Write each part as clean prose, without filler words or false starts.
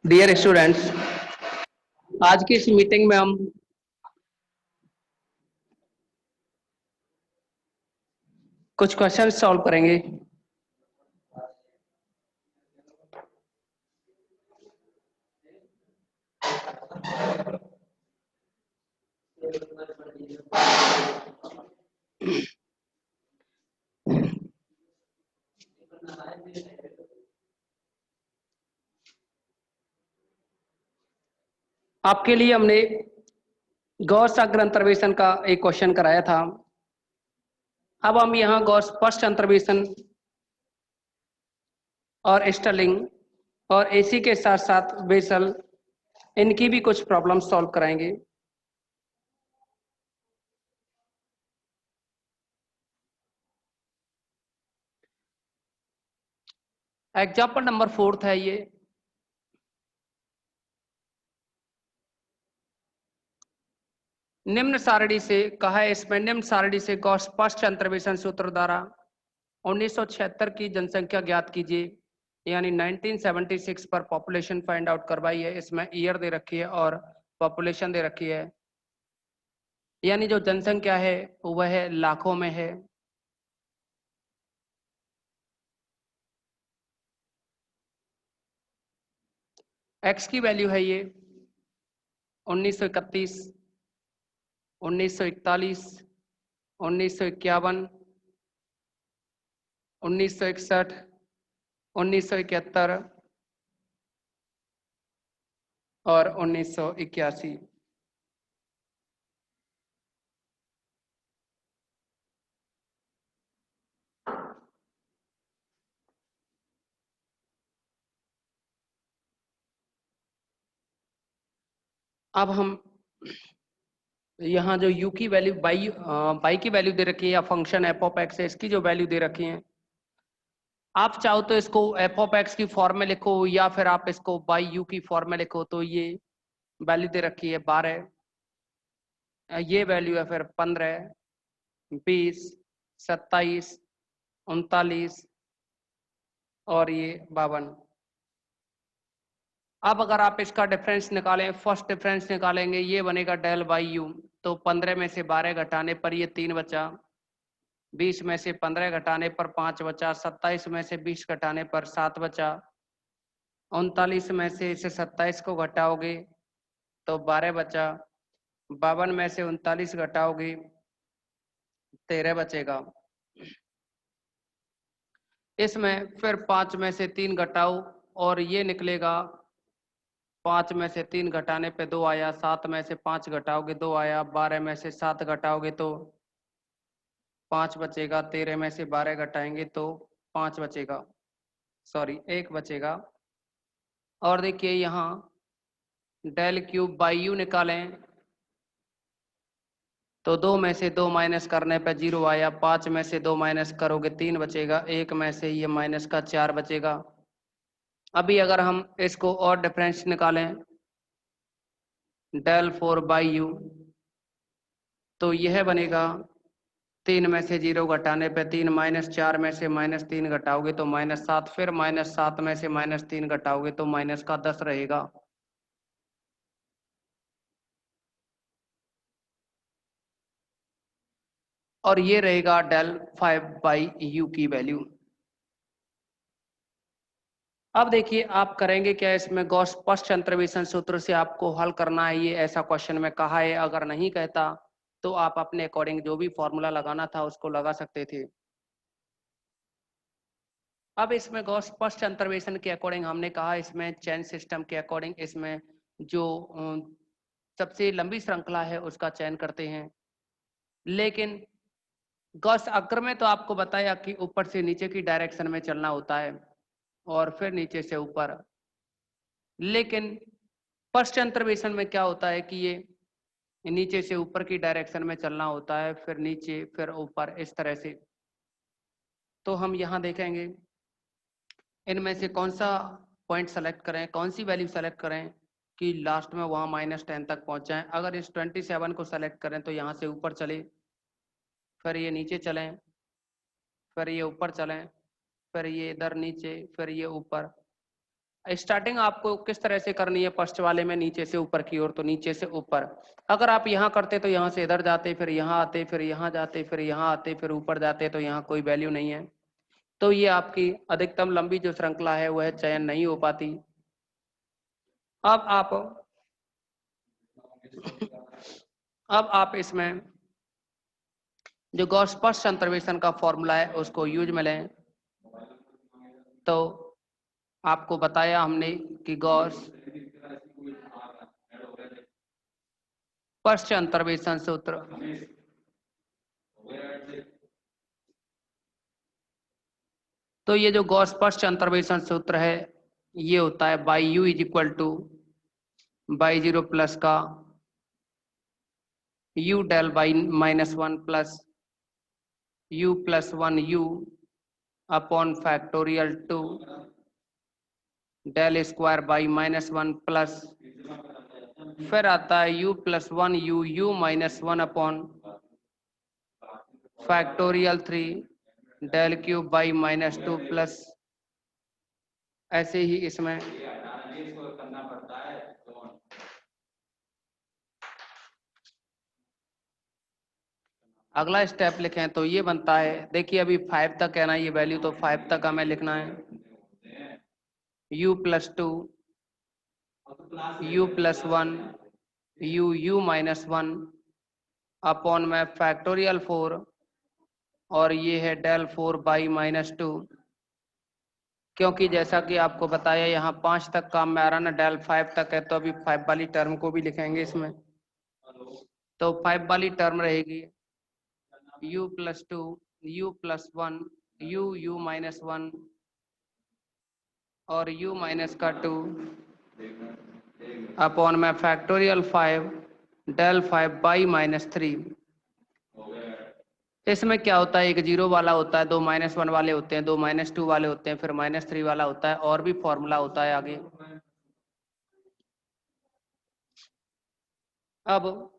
Dear students, आज की इस मीटिंग में हम कुछ क्वेश्चन सॉल्व करेंगे। आपके लिए हमने गॉस सागर अंतर्वेशन का एक क्वेश्चन कराया था। अब हम यहाँ गॉस फर्स्ट अंतर्वेशन और स्टर्लिंग और एसी के साथ साथ बेसल, इनकी भी कुछ प्रॉब्लम सॉल्व कराएंगे। एग्जाम्पल नंबर 4 है ये। निम्न सारणी से कहा है, इसमें निम्न सारणी से गॉस फर्स्ट अंतर्वेशन सूत्र द्वारा 1976 की जनसंख्या ज्ञात कीजिए, यानी 1976 पर पॉपुलेशन फाइंड आउट करवाई है। इसमें ईयर दे रखी है और पॉपुलेशन दे रखी है, यानी जो जनसंख्या है वह लाखों में है। एक्स की वैल्यू है ये 1931, 1941, 1951, 1961, 1971 और 1981। अब हम यहाँ जो u की वैल्यू बाई की वैल्यू दे रखी है, या फंक्शन एफ ऑफ एक्स है, इसकी जो वैल्यू दे रखी है, आप चाहो तो इसको एफ ऑफ एक्स की फॉर्म में लिखो या फिर आप इसको बाई यू की फॉर्म में लिखो। तो ये वैल्यू दे रखी है 12, ये वैल्यू है फिर 15, 20, 27, 39 और ये 52। अब अगर आप इसका डिफरेंस निकालें, फर्स्ट डिफरेंस निकालेंगे, ये बनेगा डेल बाई यू। तो 15 में से 12 घटाने पर ये 3 बचा, 20 में से 15 घटाने पर 5 बचा, 27 में से 20 घटाने पर 7 बचा, 39 में से इसे 27 को घटाओगे तो 12 बचा, 52 में से 39 घटाओगे 13 बचेगा। इसमें फिर 5 में से 3 घटाओ और ये निकलेगा, 5 में से 3 घटाने पे 2 आया, 7 में से 5 घटाओगे 2 आया, 12 में से 7 घटाओगे तो 5 बचेगा, 13 में से 12 घटाएंगे तो 5 बचेगा, सॉरी 1 बचेगा। और देखिए यहाँ डेल क्यूब बाई यू निकालें तो 2 में से 2 माइनस करने पे 0 आया, 5 में से 2 माइनस करोगे 3 बचेगा, 1 में से ये माइनस का 4 बचेगा। अभी अगर हम इसको और डिफरेंस निकालें डेल 4 बाई यू, तो यह बनेगा 3 में से 0 घटाने पे 3, माइनस 4 में से माइनस 3 घटाओगे तो माइनस 7, फिर माइनस 7 में से माइनस 3 घटाओगे तो माइनस का 10 रहेगा। और ये रहेगा डेल 5 बाई यू की वैल्यू। अब देखिए आप करेंगे क्या, इसमें गॉस फर्स्ट अंतर्वेशन सूत्र से आपको हल करना है। ये ऐसा क्वेश्चन में कहा है, अगर नहीं कहता तो आप अपने अकॉर्डिंग जो भी फॉर्मूला लगाना था उसको लगा सकते थे। अब इसमें गॉस फर्स्ट अंतर्वेशन के अकॉर्डिंग हमने कहा, इसमें चेन सिस्टम के अकॉर्डिंग इसमें जो सबसे लंबी श्रृंखला है उसका चयन करते हैं। लेकिन गॉस अक्र में तो आपको बताया कि ऊपर से नीचे की डायरेक्शन में चलना होता है और फिर नीचे से ऊपर। लेकिन फर्स्ट अंतर्वेशन में क्या होता है कि ये नीचे से ऊपर की डायरेक्शन में चलना होता है, फिर नीचे फिर ऊपर, इस तरह से। तो हम यहाँ देखेंगे इनमें से कौन सा पॉइंट सेलेक्ट करें, कौन सी वैल्यू सेलेक्ट करें कि लास्ट में वहाँ -10 तक पहुँच जाएं। अगर इस 27 को सेलेक्ट करें तो यहाँ से ऊपर चले, फिर ये नीचे चलें, फिर ये ऊपर चलें, फिर ये इधर नीचे, फिर ये ऊपर। स्टार्टिंग आपको किस तरह से करनी है, फर्स्ट वाले में नीचे से ऊपर की ओर, तो नीचे से ऊपर। अगर आप यहाँ करते तो यहाँ से इधर जाते, फिर यहाँ आते, फिर यहाँ जाते, फिर यहाँ आते, फिर ऊपर जाते, तो यहाँ कोई वैल्यू नहीं है। तो ये आपकी अधिकतम लंबी जो श्रृंखला है वह चयन नहीं हो पाती। अब आप इसमें जो गॉस फर्स्ट अंतर्वेशन का फॉर्मूला है उसको यूज में लें। तो आपको बताया हमने कि गॉस फर्स्ट अंतर्वेशन सूत्र तो ये जो गॉस फर्स्ट अंतर्वेशन सूत्र है ये होता है y u is equal to y 0 plus का u del y -1 plus u plus 1 u upon factorial 2 del square y -1 plus, फिर आता है u plus 1 u u -1 upon factorial 3 del cube y -2 plus, ऐसे ही इसमें अगला स्टेप लिखें तो ये बनता है। देखिए अभी 5 तक है ना ये वैल्यू, तो 5 तक हमें लिखना है u plus 2 u plus 1 u u -1 upon में फैक्टोरियल 4 और ये है डेल 4 बाई -2। क्योंकि जैसा कि आपको बताया यहाँ 5 तक काम में आ रहा ना, डेल 5 तक है, तो अभी 5 वाली टर्म को भी लिखेंगे इसमें। तो 5 वाली टर्म रहेगी u plus 2 u plus 1 u u -1 और u माइनस का 2 अपॉन में फैक्टोरियल 5 डेल 5 बाई -3। इसमें क्या होता है, एक 0 वाला होता है, दो -1 वाले होते हैं, दो -2 वाले होते हैं, फिर -3 वाला होता है, और भी फॉर्मूला होता है आगे। अब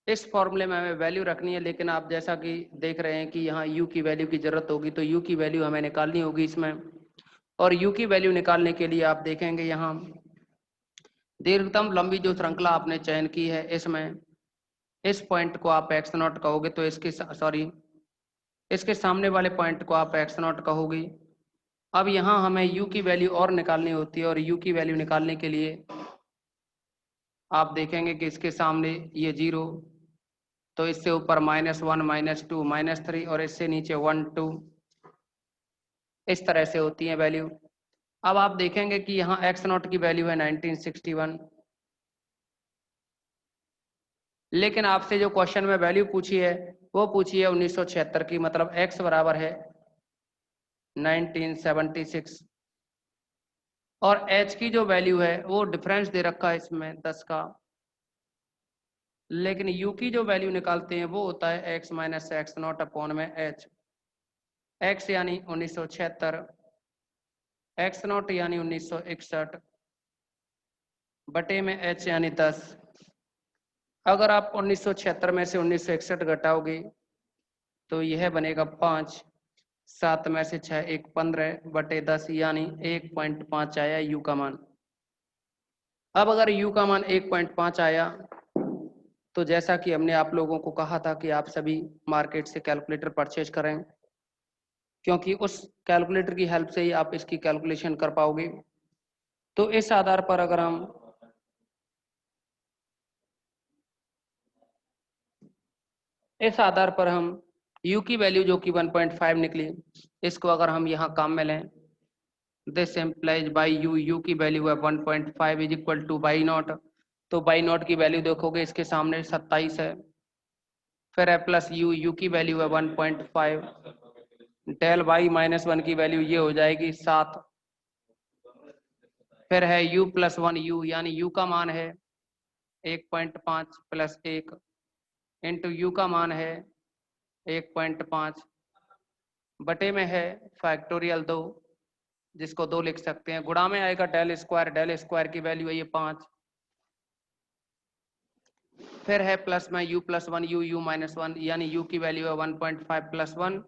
इस फॉर्मूले में हमें वैल्यू रखनी है, लेकिन आप जैसा कि देख रहे हैं कि यहाँ u की वैल्यू की जरूरत होगी, तो u की वैल्यू हमें निकालनी होगी इसमें। और u की वैल्यू निकालने के लिए आप देखेंगे यहाँ दीर्घतम लंबी जो श्रृंखला आपने चयन की है, इसमें इस पॉइंट को आप x0 कहोगे, तो इसके सामने वाले पॉइंट को आप x0 कहोगे। अब यहाँ हमें u की वैल्यू और निकालनी होती है, और u की वैल्यू निकालने के लिए आप देखेंगे कि इसके सामने ये 0, तो इससे ऊपर -1 -2 -3 और इससे नीचे 1 2, इस तरह से होती है वैल्यू। अब आप देखेंगे कि यहाँ x0 की वैल्यू है 1961, लेकिन आपसे जो क्वेश्चन में वैल्यू पूछी है वो पूछी है 1976 की, मतलब x बराबर है 1976 और h की जो वैल्यू है वो डिफरेंस दे रखा है इसमें 10 का, लेकिन u की जो वैल्यू निकालते हैं वो होता है x माइनस x0 अपॉन में h। x यानी 1976, x0 यानी 1961 बटे में h यानी 10। अगर आप 1976 में से 1961 घटाओगे तो यह बनेगा 5, 7 में से 6 1 15 बटे 10 यानी 1.5 आया u का मान। अब अगर u का मान 1.5 आया तो जैसा कि हमने आप लोगों को कहा था कि आप सभी मार्केट से कैलकुलेटर परचेज करें, क्योंकि उस कैलकुलेटर की हेल्प से ही आप इसकी कैलकुलेशन कर पाओगे। तो इस आधार पर अगर हम u की वैल्यू जो कि 1.5 निकली, इसको अगर हम यहाँ काम में लें, दिस इम्प्लाइज बाई u की वैल्यू है 1.5 is equal to by not. तो बाई नॉट की वैल्यू देखोगे इसके सामने 27 है, फिर है प्लस यू, यू की वैल्यू है 1.5, डेल वाई -1 की वैल्यू ये हो जाएगी 7। फिर है u + 1 u, यानी u का मान है 1.5 + 1 इंटू यू का मान है 1.5 बटे में है फैक्टोरियल 2, जिसको 2 लिख सकते हैं, गुणा में आएगा डेल स्क्वायर की वैल्यू है ये 5। फिर है प्लस में u + 1 u, u - 1, यानी u की वैल्यू है 1.5 + 1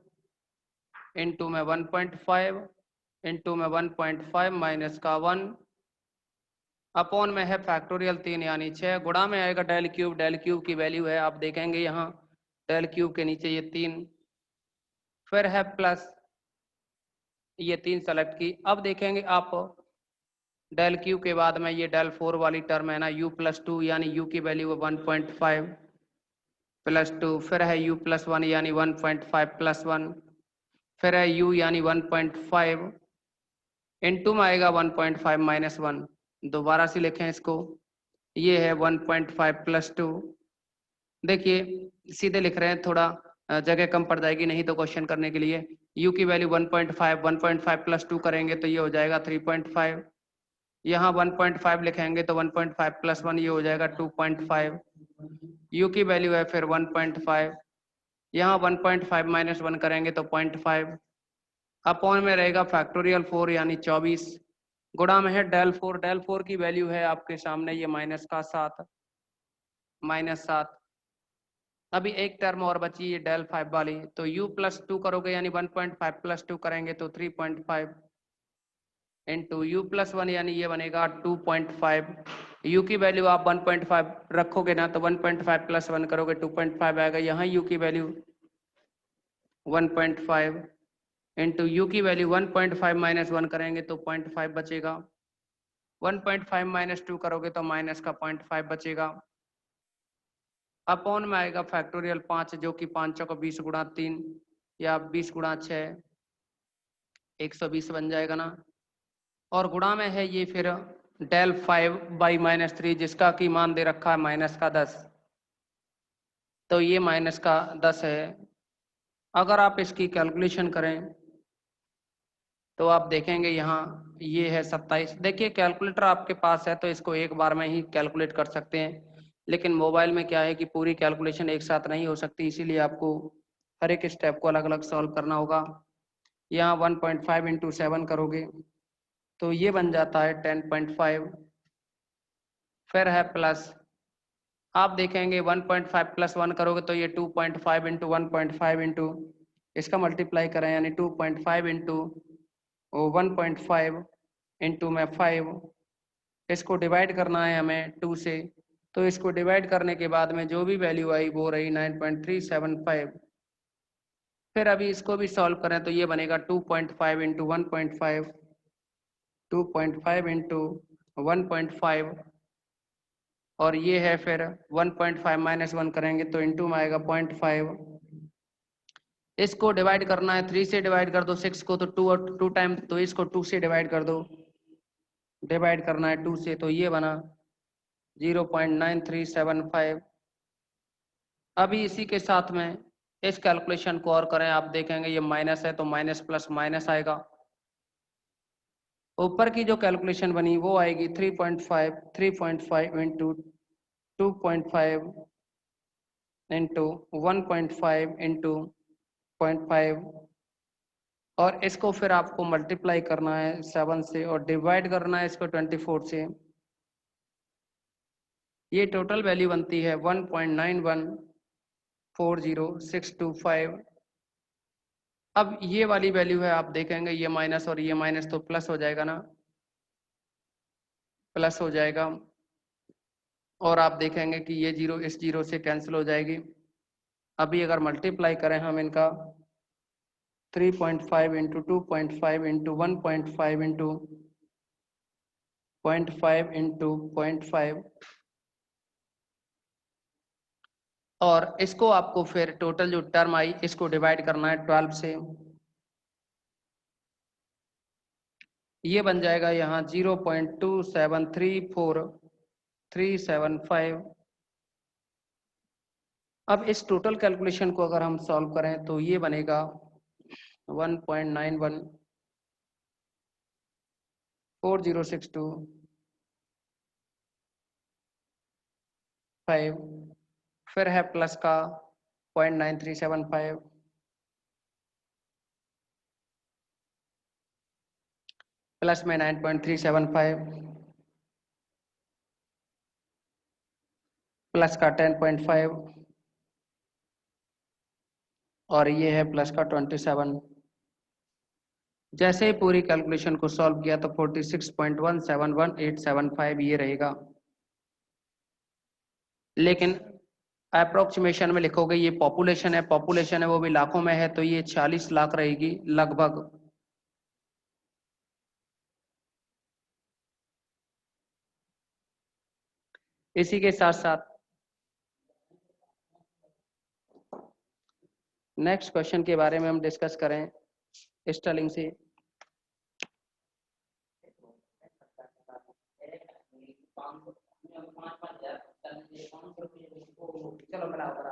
इंटू में 1.5 इंटू में 1.5 माइनस का 1 अपॉन में है फैक्टोरियल 3 यानी 6, गुणा में आएगा डेल क्यूब की वैल्यू है, आप देखेंगे यहाँ डेल क्यूब के नीचे ये 3, फिर है प्लस ये 3 सेलेक्ट की। अब देखेंगे आप डेल क्यूब के बाद में ये डेल 4 वाली टर्म है ना, u + 2 यानी u की वैल्यू है 1.5 + 2, फिर है u + 1 यानी 1.5 + 1, फिर है u यानी 1.5 इंटू में आएगा 1.5 - 1, दोबारा से लिखें इसको, ये है 1.5 + 2। देखिए सीधे लिख रहे हैं, थोड़ा जगह कम पड़ जाएगी नहीं तो क्वेश्चन करने के लिए। u की वैल्यू 1.5 + 2 करेंगे तो ये हो जाएगा 3.5, यहाँ 1.5 लिखेंगे तो 1.5 + 1 ये हो जाएगा 2.5, u की वैल्यू है फिर 1.5, यहाँ 1.5 - 1 करेंगे तो 0.5 अपॉन में रहेगा फैक्टोरियल 4 यानी 24, गुणा में है डेल 4 की वैल्यू है आपके सामने ये -7। अभी एक टर्म और बची है डेल 5 वाली, तो u + 2 करोगे यानी 1.5 + 2 करेंगे तो 3.5 इंटू u + 1 यानी ये बनेगा 2.5, u की वैल्यू आप 1.5 रखोगे ना तो 1.5 + 1 करोगे 2.5 आएगा, यहाँ u की वैल्यू 1.5 इंटू यू की वैल्यू 1.5 - 1 करेंगे तो 0.5 बचेगा, 1.5 - 2 करोगे तो माइनस का 0.5 बचेगा, अपॉन में आएगा फैक्टोरियल 5 जो कि 5 को 20 गुणा 3 या 20 गुणा 6 120 बन जाएगा ना, और गुणा में है ये फिर डेल 5/-3 जिसका की मान दे रखा है -10, तो ये -10 है। अगर आप इसकी कैलकुलेशन करें तो आप देखेंगे यहाँ ये है 27। देखिए कैलकुलेटर आपके पास है तो इसको एक बार में ही कैलकुलेट कर सकते हैं, लेकिन मोबाइल में क्या है कि पूरी कैलकुलेशन एक साथ नहीं हो सकती, इसीलिए आपको हर एक स्टेप को अलग अलग सॉल्व करना होगा। यहाँ 1.5 इंटू 7 करोगे तो ये बन जाता है 10.5, फिर है प्लस, आप देखेंगे 1.5 + 1 करोगे तो ये 2.5 इंटू 1.5 इंटू इसका मल्टीप्लाई करें यानी 2.5 इंटू 1.5 इंटू में 5, इसको डिवाइड करना है हमें 2 से, तो इसको डिवाइड करने के बाद में जो भी वैल्यू आई वो रही 9.375। फिर अभी इसको भी सॉल्व करें तो ये बनेगा 2.5 इंटू 1.5, 2.5 इंटू 1.5, और ये है फिर 1.5 - 1 करेंगे तो इंटू में आएगा 0.5, इसको डिवाइड करना है 3 से, डिवाइड कर दो 6 को तो 2 टाइम, तो इसको 2 से डिवाइड कर दो, डिवाइड करना है 2 से तो ये बना 0.9375। अभी इसी के साथ में इस कैलकुलेशन को और करें, आप देखेंगे ये माइनस है तो माइनस प्लस माइनस आएगा, ऊपर की जो कैलकुलेशन बनी वो आएगी 3.5 इंटू 2.5 इंटू 1.5 इंटू 0.5, और इसको फिर आपको मल्टीप्लाई करना है 7 से और डिवाइड करना है इसको 24 से, ये टोटल वैल्यू बनती है 1.9140625। अब ये वाली वैल्यू है, आप देखेंगे ये माइनस और ये माइनस तो प्लस हो जाएगा ना, प्लस हो जाएगा, और आप देखेंगे कि ये जीरो इस जीरो से कैंसिल हो जाएगी। अभी अगर मल्टीप्लाई करें हम इनका 3.5 इंटू 2.5 इंटू 1.5 इंटू 0.5 इंटू 0.5, और इसको आपको फिर टोटल जो टर्म आई इसको डिवाइड करना है 12 से, ये बन जाएगा यहाँ 0.2734 375 अब इस टोटल कैलकुलेशन को अगर हम सॉल्व करें तो ये बनेगा 1.91 4062 5, फिर है प्लस का 0.9375, प्लस में 9.375, प्लस का 10.5 और ये है प्लस का 27। जैसे ही पूरी कैलकुलेशन को सॉल्व किया तो 46.171875 ये रहेगा, लेकिन अप्रोक्सीमेशन में लिखोगे ये पॉपुलेशन है वो भी लाखों में है, तो ये 40 लाख रहेगी लगभग। इसी के साथ साथ नेक्स्ट क्वेश्चन के बारे में हम डिस्कस करें स्टर्लिंग से। चलो बराबर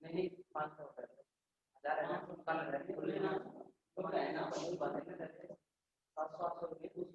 नहीं 500 हजार है ना, तो कल रहने ना तो है ना, वही बात है ना, 700 रुपये।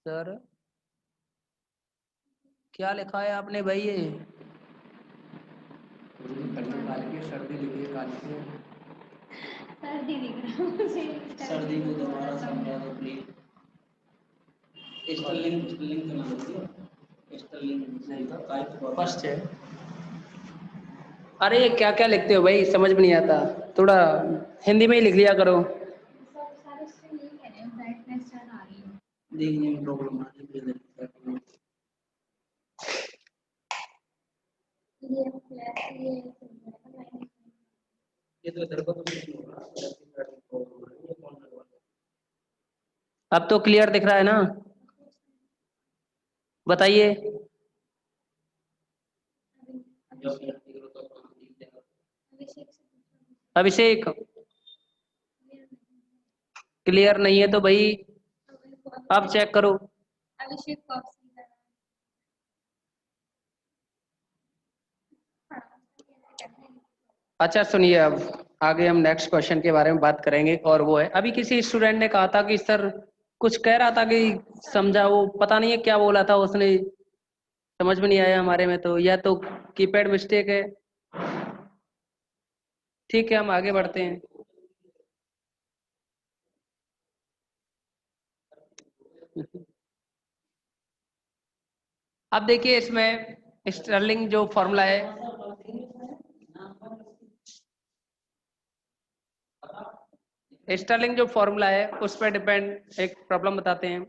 सर क्या लिखा है आपने भाई? ये सर्दी लिखी है काली से, सर्दी दिख रहा है मुझे, सर्दी को दोबारा समझा दो प्लीज। स्टर्लिंग स्टर्लिंग का नाम है, स्टर्लिंग नहीं था, टाइप फर्स्ट है। अरे क्या क्या लिखते हो भाई, समझ में नहीं आता, थोड़ा हिंदी में ही लिख लिया करो। देखने में प्रॉब्लम आ रही है। ये तो इधर को अब तो क्लियर दिख रहा है ना? बताइए। अभिषेक क्लियर नहीं है तो भाई अब चेक करो। अच्छा सुनिए, अब आगे हम नेक्स्ट क्वेश्चन के बारे में बात करेंगे, और वो है अभी किसी स्टूडेंट ने कहा था कि सर कुछ कह रहा था कि समझा, वो पता नहीं है क्या बोला था उसने, समझ में नहीं आया हमारे में, तो या तो कीपैड मिस्टेक है। ठीक है हम आगे बढ़ते हैं। अब देखिए इसमें स्टर्लिंग जो फॉर्मूला है, स्टर्लिंग जो फॉर्मूला है उस पर डिपेंड एक प्रॉब्लम बताते हैं।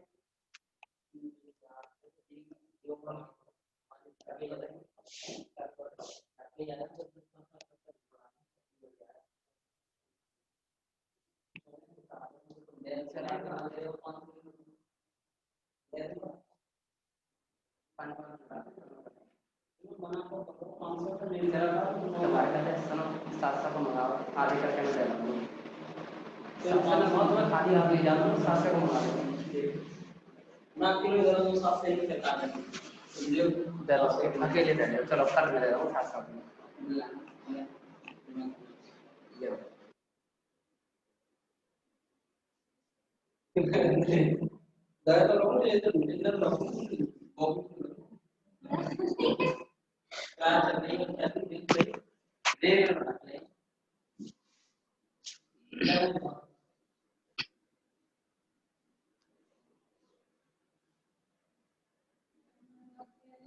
अकेले दे दो, चलो कल मैं दे रहा हूँ 700।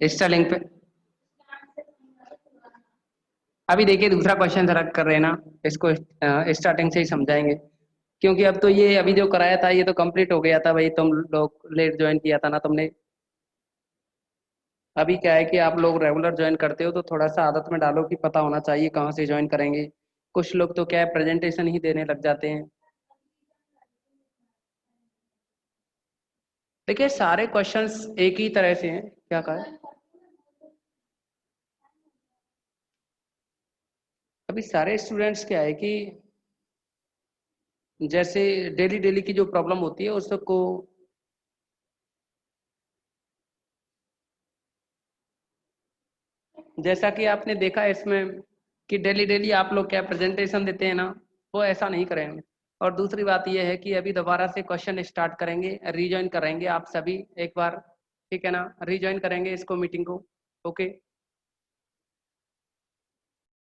स्टर्लिंग पे अभी देखिए दूसरा क्वेश्चन जरा कर रहे हैं ना, इसको स्टार्टिंग से ही समझाएंगे। क्योंकि अब तो ये अभी जो कराया था ये तो कंप्लीट हो गया था भाई, तुम लोग लेट ज्वाइन किया था ना तुमने। अभी क्या है कि आप लोग रेगुलर ज्वाइन करते हो तो थोड़ा सा आदत में डालो कि पता होना चाहिए कहाँ से ज्वाइन करेंगे। कुछ लोग तो क्या है प्रेजेंटेशन ही देने लग जाते हैं। देखिए सारे क्वेश्चंस एक ही तरह से हैं, क्या कहा है? अभी सारे स्टूडेंट्स क्या है कि जैसे डेली डेली की जो प्रॉब्लम होती है उसको, जैसा कि आपने देखा है इसमें कि डेली डेली आप लोग क्या प्रेजेंटेशन देते हैं ना, वो ऐसा नहीं करेंगे। और दूसरी बात यह है कि अभी दोबारा से क्वेश्चन स्टार्ट करेंगे, रीजॉइन करेंगे आप सभी एक बार, ठीक है ना, रीजॉइन करेंगे इसको मीटिंग को। ओके।